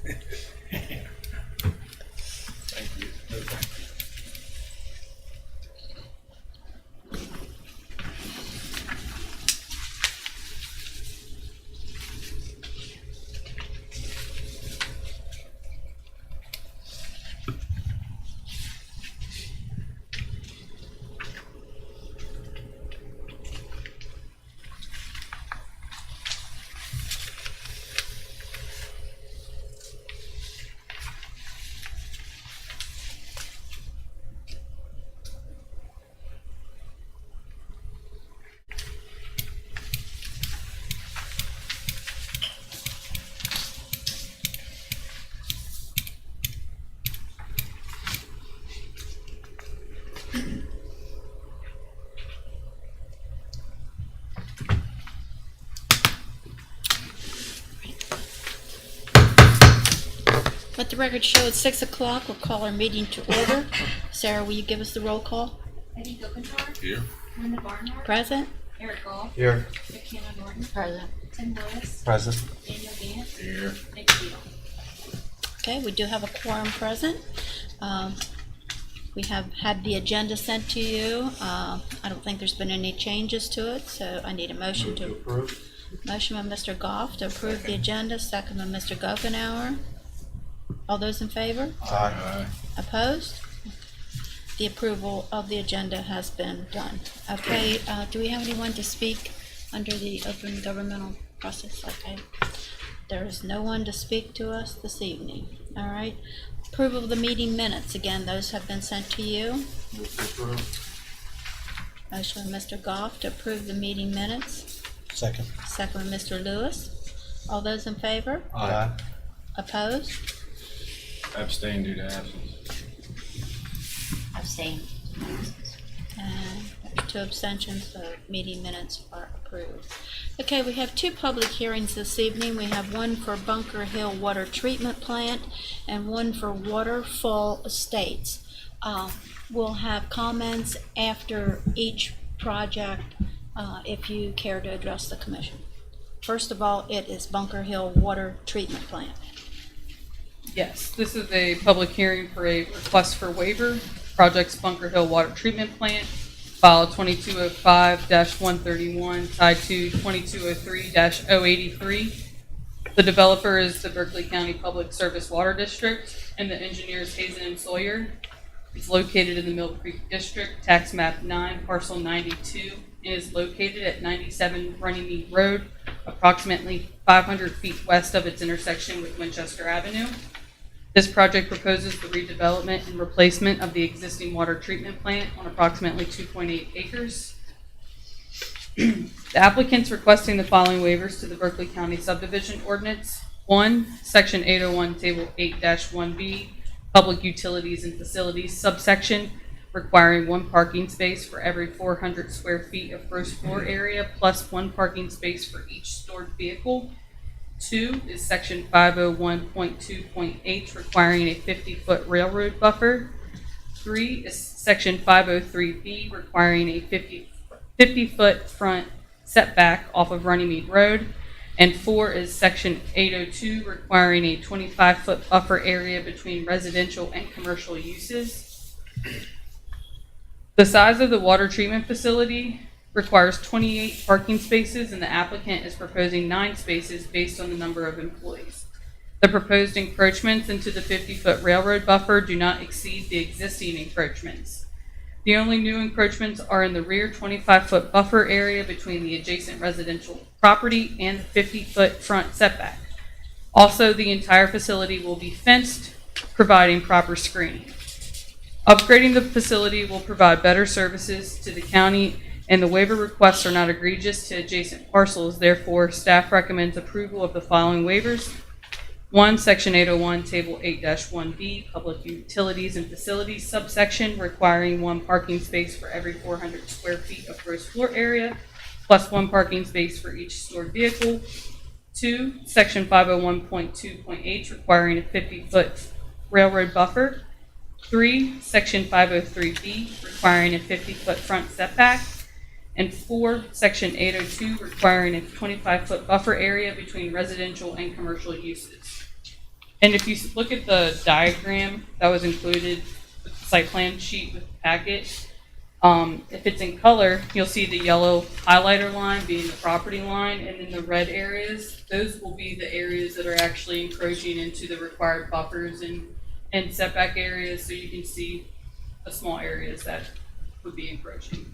Thank you. No, thank you. Let the record show it's 6 o'clock. We'll call our meeting to order. Sarah, will you give us the roll call? Eddie Gopinjar, Here. Linda Barnhart, Present? Eric Goff, Here. McKenna Norton, Present. Tim Lewis, Present. Daniel Gant, Here. Nick Beal. Okay, we do have a quorum present. We have had the agenda sent to you. I don't think there's been any changes to it, so I need a motion Move to to. approve. Motion by Mr. Goff to approve the agenda, second by Mr. Goffenauer. All those in favor? Aye. Opposed? The approval of the agenda has been done. Okay, do we have anyone to speak under the open governmental process? Okay. There is no one to speak to us this evening. All right. Approval of the meeting minutes. Again, those have been sent to you. Move to approve. Motion by Mr. Goff to approve the meeting minutes. Second. Second by Mr. Lewis. All those in favor? Aye. Opposed? Abstain due to absence. Abstain. And 2 abstentions, so meeting minutes are approved. Okay, we have 2 public hearings this evening. We have one for Bunker Hill Water Treatment Plant and one for Waterfall Estates. We'll have comments after each project if you care to address the commission. First of all, it is Bunker Hill Water Treatment Plant. Yes, this is a public hearing for a request for waiver. Project's Bunker Hill Water Treatment Plant, file 2205-131, tied to 2203-083. The developer is the Berkeley County Public Service Water District, and the engineer is Hazen and Sawyer. It's located in the Mill Creek District, tax map 9, parcel 92, and is located at 97 Runnymede Road, approximately 500 feet west of its intersection with Winchester Avenue. This project proposes the redevelopment and replacement of the existing water treatment plant on approximately 2.8 acres. The applicant's requesting the following waivers to the Berkeley County subdivision ordinance. 1, section 801, table 8-1B, public utilities and facilities subsection, requiring 1 parking space for every 400 square feet of gross floor area plus 1 parking space for each stored vehicle. 2 is section 501.2.h, requiring a 50-foot railroad buffer. 3 is section 503B, requiring a 50-foot front setback off of Runnymede Road. And 4 is section 802, requiring a 25-foot buffer area between residential and commercial uses. The size of the water treatment facility requires 28 parking spaces, and the applicant is proposing 9 spaces based on the number of employees. The proposed encroachments into the 50-foot railroad buffer do not exceed the existing encroachments. The only new encroachments are in the rear 25-foot buffer area between the adjacent residential property and the 50-foot front setback. Also, the entire facility will be fenced, providing proper screening. Upgrading the facility will provide better services to the county, and the waiver requests are not egregious to adjacent parcels. Therefore, staff recommends approval of the following waivers. 1, section 801, table 8-1B, public utilities and facilities subsection, requiring 1 parking space for every 400 square feet of gross floor area, plus 1 parking space for each stored vehicle. 2, section 501.2.h, requiring a 50-foot railroad buffer. 3, section 503B, requiring a 50-foot front setback. And 4, section 802, requiring a 25-foot buffer area between residential and commercial uses. And if you look at the diagram that was included with the site plan sheet with the packet, if it's in color, you'll see the yellow highlighter line being the property line, and then the red areas, those will be the areas that are actually encroaching into the required buffers and setback areas, so you can see the small areas that would be encroaching.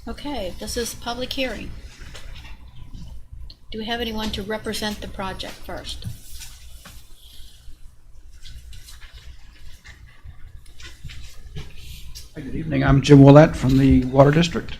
Okay, this is a public hearing. Do we have anyone to represent the project first? Hi, good evening. I'm Jim Willett from the Water District.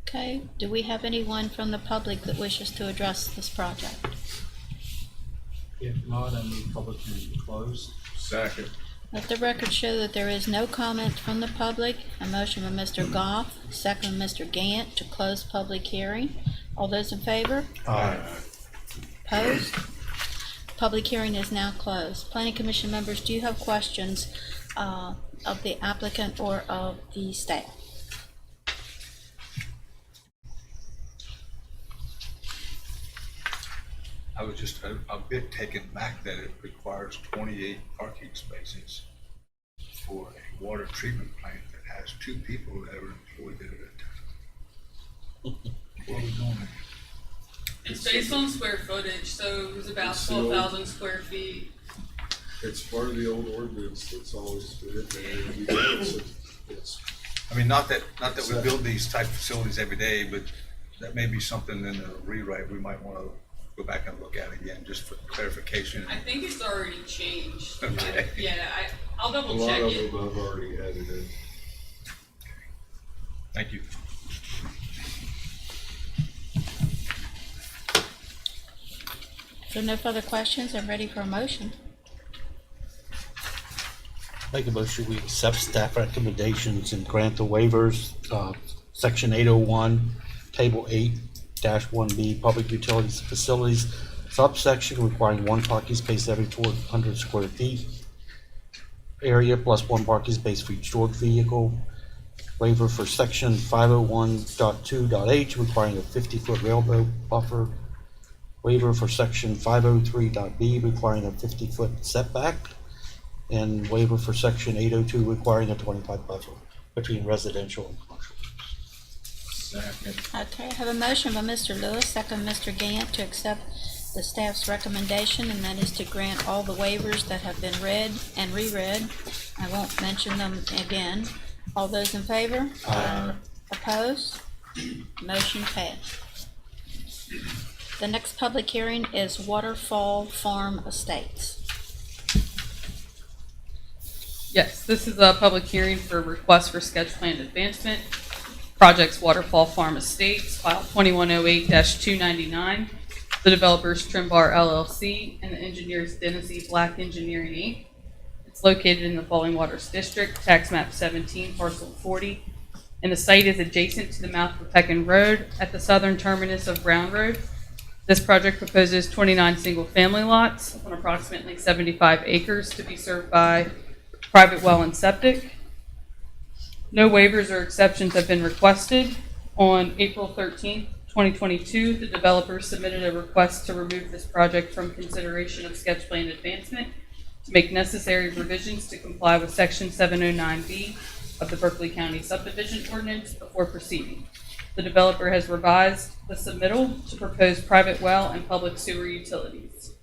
Okay, do we have anyone from the public that wishes to address this project? If not, I move public hearing closed. Second. Let the record show that there is no comment from the public. A motion by Mr. Goff, second by Mr. Gant to close public hearing. All those in favor? Aye. Opposed? Public hearing is now closed. Planning Commission members, do you have questions of the applicant or of the staff? I was just a bit taken back that it requires 28 parking spaces for a water treatment plant that has 2 people that are employed at a time. What are we doing there? It's based on square footage, so it was about It's the old- 12,000 square feet. It's part of the old ordinance that's always been in there. It's- I mean, not that we build these type facilities every day, but that may be something in the rewrite we might want to go back and look at again, just for clarification. I think it's already changed. Okay. I'll A double lot check of it. them I've already added in. Thank you. If there are no further questions, I'm ready for a motion. Make a motion, we accept staff recommendations and grant the waivers, section 801, table 8-1B, public utilities and facilities, subsection requiring 1 parking space every 400 square feet area plus 1 parking space for each stored vehicle. Waiver for section 501.2.h requiring a 50-foot railroad buffer. Waiver for section 503.b requiring a 50-foot setback. And waiver for section 802 requiring a 25 buffer between residential and commercial. Second. Okay, I have a motion by Mr. Lewis, second Mr. Gant to accept the staff's recommendation, and that is to grant all the waivers that have been read and reread. I won't mention them again. All those in favor? Aye. Opposed? Motion passed. The next public hearing is Waterfall Farm Estates. Yes, this is a public hearing for request for sketch plan advancement. Project's Waterfall Farm Estates, file 2108-299. The developer's Trimbar LLC and the engineer's Dennessy Black Engineering Inc. It's located in the Falling Waters District, tax map 17, parcel 40. And the site is adjacent to the mouth of Peckin Road at the southern terminus of Brown Road. This project proposes 29 single-family lots on approximately 75 acres to be served by private well and septic. No waivers or exceptions have been requested. On April 13th, 2022, the developer submitted a request to remove this project from consideration of sketch plan advancement to make necessary revisions to comply with section 709B of the Berkeley County subdivision ordinance before proceeding. The developer has revised the submittal to propose private well and public sewer utilities.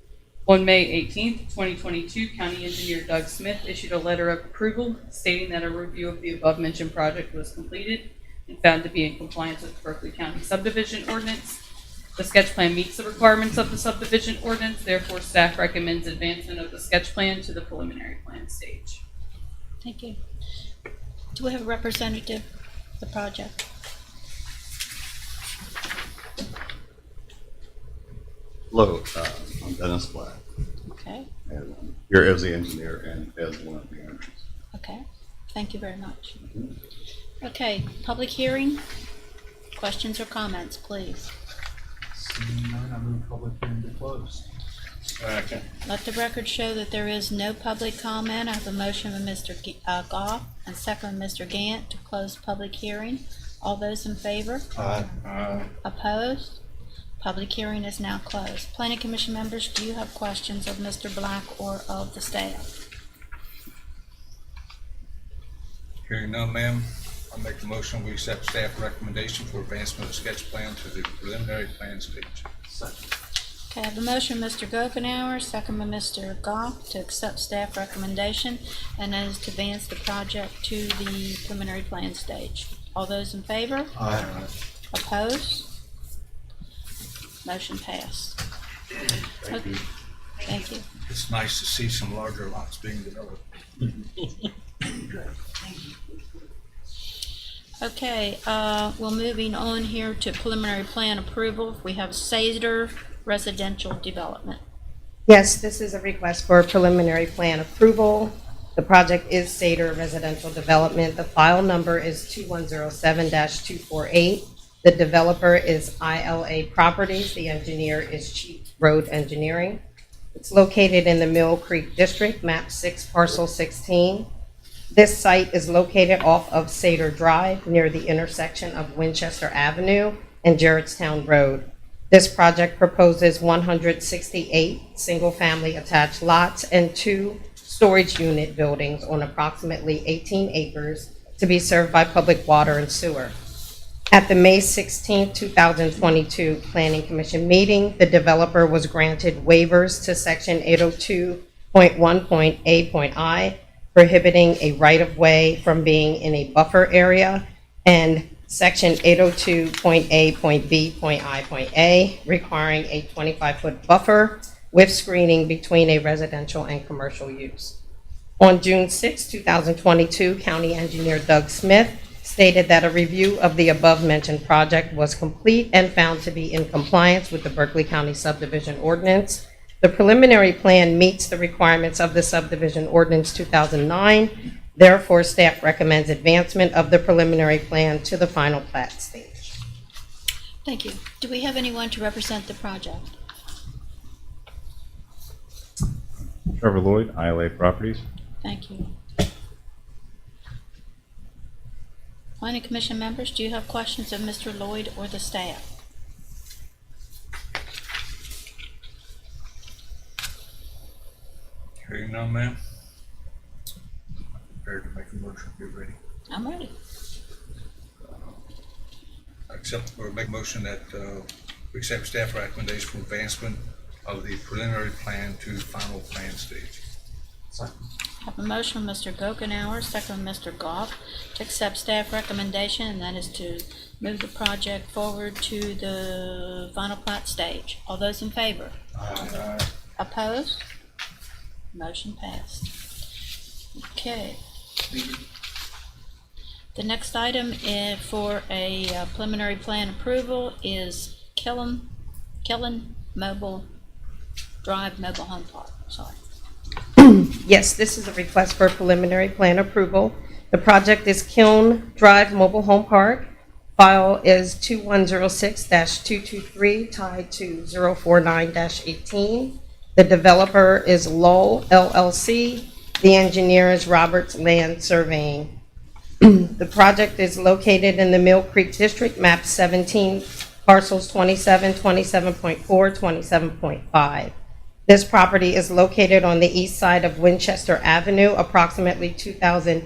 On May 18th, 2022, County Engineer Doug Smith issued a letter of approval stating that a review of the above-mentioned project was completed and found to be in compliance with the Berkeley County subdivision ordinance. The sketch plan meets the requirements of the subdivision ordinance, therefore staff recommends advancement of the sketch plan to the preliminary plan stage. Thank you. Do we have a representative of the project? Hello, I'm Dennis Black, Okay, and I'm here as the engineer and as one of the owners. okay. Thank you very much. Okay, public hearing. Questions or comments, please? Seeing none, I move public hearing to close. Second. Let the record show that there is no public comment. I have a motion by Mr. Goff and second by Mr. Gant to close public hearing. All those in favor? Aye. Opposed? Public hearing is now closed. Planning Commission members, do you have questions of Mr. Black or of the staff? Hearing none, ma'am, I'll make the motion, we accept staff recommendation for advancement of sketch plan to the preliminary plan stage. Okay, I have a motion, Mr. Gokenhour, second by Mr. Goff, to accept staff recommendation, and that is to advance the project to the preliminary plan stage. All those in favor? Opposed? Motion passed. Thank you. Thank you. It's nice to see some larger lots being developed. Okay, we're moving on here to preliminary plan approval. We have Sader Residential Development. Yes, this is a request for preliminary plan approval. The project is Sader Residential Development. The file number is 2107-248. The developer is ILA Properties. The engineer is Chief Road Engineering. It's located in the Mill Creek District, map 6, parcel 16. This site is located off of Sader Drive near the intersection of Winchester Avenue and Jarrettstown Road. This project proposes 168 single-family attached lots and 2 storage unit buildings on approximately 18 acres to be served by public water and sewer. At the May 16, 2022 Planning Commission meeting, the developer was granted waivers to Section 802.1.A.I, prohibiting a right-of-way from being in a buffer area, and Section 802.A.B.I.A, requiring a 25-foot buffer with screening between a residential and commercial use. On June 6, 2022, County Engineer Doug Smith stated that a review of the above-mentioned project was complete and found to be in compliance with the Berkeley County Subdivision Ordinance. The preliminary plan meets the requirements of the Subdivision Ordinance 2009. Therefore, staff recommends advancement of the preliminary plan to the final plat stage. Thank you. Do we have anyone to represent the project? Trevor Lloyd, ILA Properties. Thank you. Planning Commission members, do you have questions of Mr. Lloyd or the staff? Hearing none, ma'am, I'm prepared to make a motion, if you're ready. I'm ready. Make a motion that we accept staff recommendation for advancement of the preliminary plan to final plan stage. I have a motion from Mr. Gokenhour, second from Mr. Goff, to accept staff recommendation, and that is to move the project forward to the final plat stage. All those in favor? Opposed? Motion passed. Okay. The next item for a preliminary plan approval is Killen Mobile Drive Mobile Home Park. Sorry. Yes, this is a request for preliminary plan approval. The project is Kiln Drive Mobile Home Park. File is 2106-223 tied to 049-18. The developer is Lowell LLC. The engineer is Roberts Land Surveying. The project is located in the Mill Creek District, map 17, parcels 27, 27.4, 27.5. This property is located on the east side of Winchester Avenue, approximately 2,000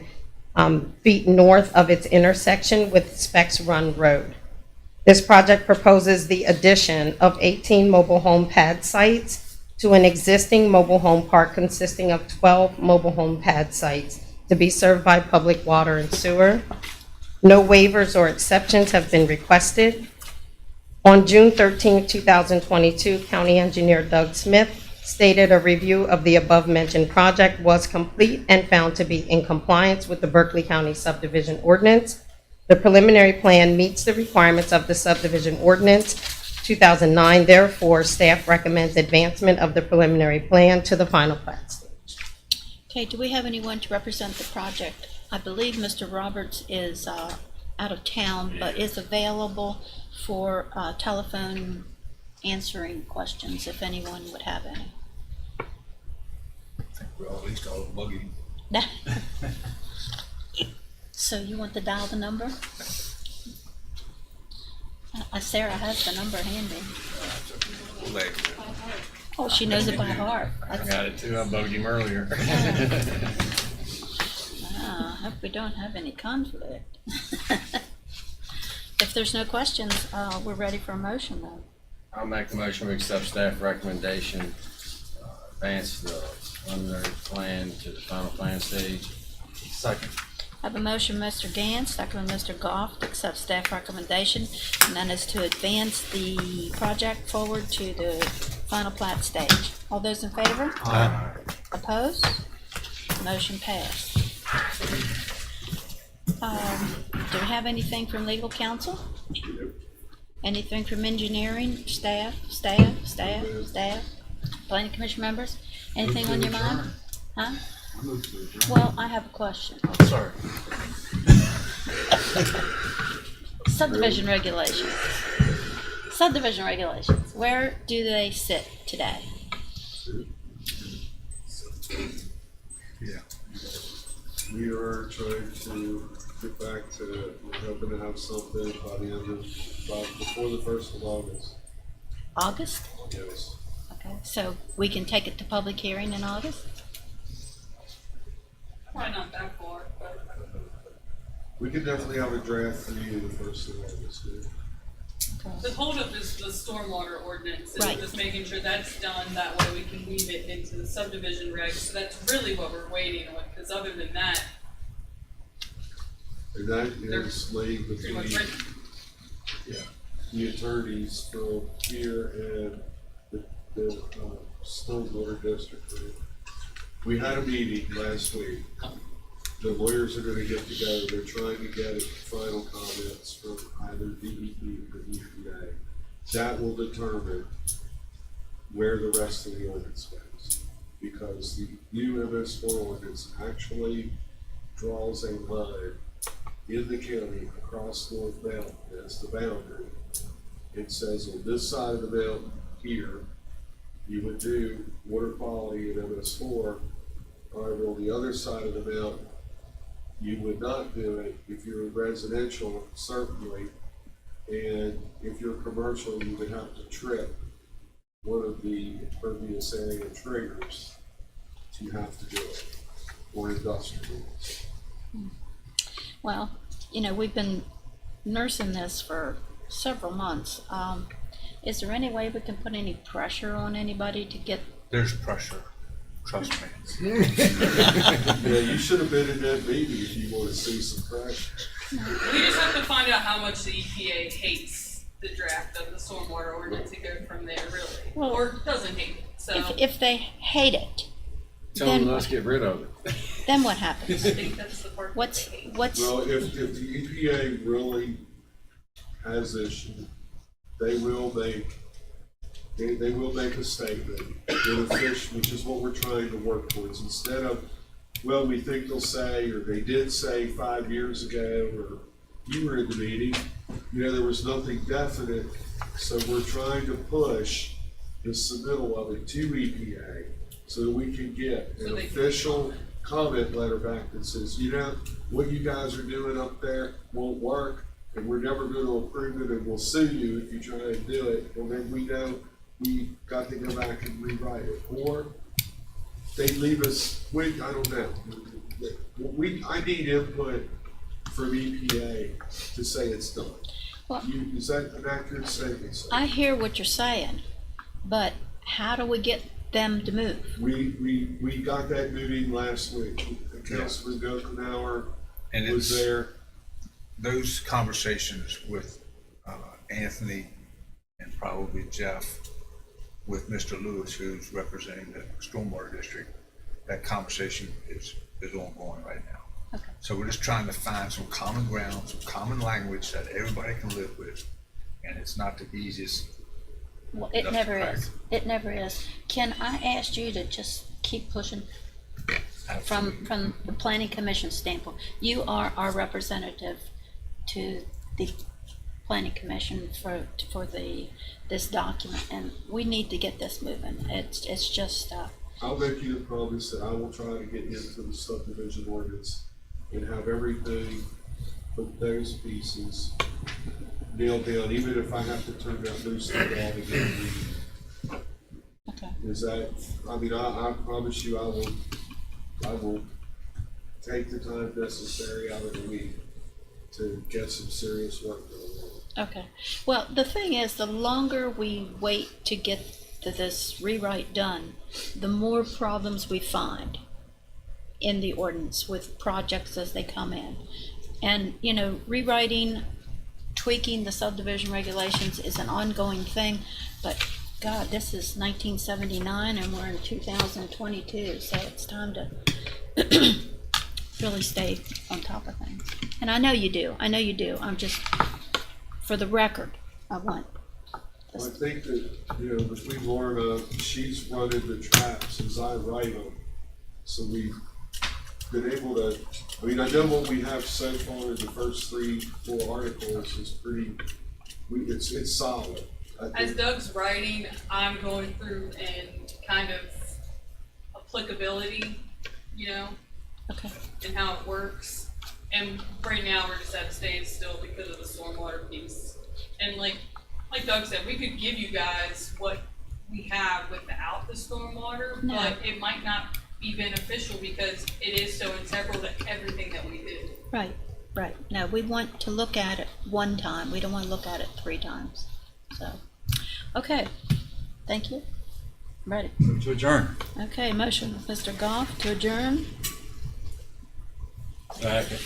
feet north of its intersection with Specs Run Road. This project proposes the addition of 18 mobile home pad sites to an existing mobile home park consisting of 12 mobile home pad sites to be served by public water and sewer. No waivers or exceptions have been requested. On June 13, 2022, County Engineer Doug Smith stated a review of the above-mentioned project was complete and found to be in compliance with the Berkeley County Subdivision Ordinance. The preliminary plan meets the requirements of the Subdivision Ordinance 2009. Therefore, staff recommends advancement of the preliminary plan to the final plat stage. Okay, do we have anyone to represent the project? I believe Mr. Roberts is out of town, but is available for telephone answering questions if anyone would have any. I think we're all at least all bugging. So you want to dial the number? Sarah has the number handy. Leg. Oh, she knows it by heart. I got it too, I bugged him earlier. I hope we don't have any conflict. If there's no questions, we're ready for a motion then. I'll make the motion to accept staff recommendation, advance the preliminary plan to the final plan stage. Second. I have a motion, Mr. Gantz, second by Mr. Goff, to accept staff recommendation, and that is to advance the project forward to the final plat stage. All those in favor? Aye. Opposed? Motion passed. Do we have anything from legal counsel? Anything from engineering, staff? Planning commission members? Anything on your mind? Huh? Well, I have a question. Oh, sorry. Subdivision regulations. Subdivision regulations. Where do they sit today? Yeah. We are trying to get back to, we're hoping to have something by the end of, before the 1st of August. August? Yes. Okay, so we can take it to public hearing in August? Probably not that far, but We could definitely have a draft for you the 1st of August, yeah. the holdup is the stormwater ordinance, and Right. just making sure that's done, that way we can weave it into the subdivision regs, so that's really what we're waiting on, because other than that, And that They're is laid pretty much between, ready. yeah, the attorneys from here and the stormwater district. Right? We had a meeting last week. The lawyers are gonna get together, they're trying to get final comments from either DEP or EPA. That will determine where the rest of the ordinance goes. Because the new MS4 ordinance actually draws a line in the county across North Mountain as the boundary. It says on this side of the mountain here, you would do water quality in MS4. However, on the other side of the mountain, you would not do it if you're residential, certainly. And if you're commercial, you would have to trip one of the impervious area triggers to have to do it, or industrial. Well, you know, we've been nursing this for several months. Is there any way we can put any pressure on anybody to get? There's pressure, trust me. Yeah, you should have been in that meeting if you want to see some pressure. We just have to find out how much the EPA hates the draft of the stormwater ordinance and go from there, really, Well, or doesn't hate it, so. If they hate it, Tell them then let's get rid of it. then what happens? I think that's the part that they hate. What's Well, if the EPA really has issue, they will make a statement with a fish, which is what we're trying to work towards. Instead of, well, we think they'll say, or they did say 5 years ago, or you were in the meeting, you know, there was nothing definite. So we're trying to push the submittal of it to EPA so that we can get So an they can official comment letter back that says, you know, what you guys are doing up there won't work, and we're never going to approve it, and we'll sue you if you try to do it. And then we know we got to go back and rewrite it, or they leave us. I don't know. I need input from EPA to say it's done. Well, Is that an accurate statement? Sir? I hear what you're saying, but how do we get them to move? We got that meeting last week. Councilman Gokenhour And was it's there. those conversations with Anthony and probably Jeff, with Mr. Lewis, who's representing the stormwater district. That conversation is ongoing right now. Okay. So we're just trying to find some common ground, some common language that everybody can live with, and it's not the easiest. Well, it That's never correct. is. It never is. Can I ask you to just keep pushing Absolutely. from the planning commission standpoint? You are our representative to the planning commission for this document, and we need to get this moving. It's just I'll make you a promise that I will try to get into the subdivision ordinance and have everything, but those pieces nailed down, even if I have to turn that loose to get all together. Okay. Is that, I mean, I promise you, I will take the time necessary out of the week to get some serious work done. Okay. Well, the thing is, the longer we wait to get this rewrite done, the more problems we find in the ordinance with projects as they come in. And, you know, rewriting, tweaking the subdivision regulations is an ongoing thing, but God, this is 1979 and we're in 2022, so it's time to really stay on top of things. And I know you do. I'm just, for the record, I want Well, I think that, you know, between Lorna, she's running the traps as I write them. So we've been able to, I mean, I know what we have so far in the first 3-4 articles is pretty, it's solid. I As think. Doug's writing, I'm going through and kind of applicability, you know, Okay. and how it works. And right now, we're just at a standstill because of the stormwater piece. And like Doug said, we could give you guys what we have without the stormwater, No. but it might not be beneficial because it is so integral to everything that we do. Right. No, we want to look at it one time. We don't want to look at it 3 times. So, okay. Thank you. Ready. Move to adjourn. Okay, motion, Mr. Goff to adjourn. Second.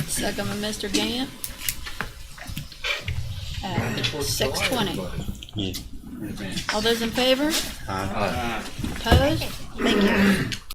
Second by Mr. Gant. At 6:20. Yeah. All those in favor? Aye. Opposed? Thank you.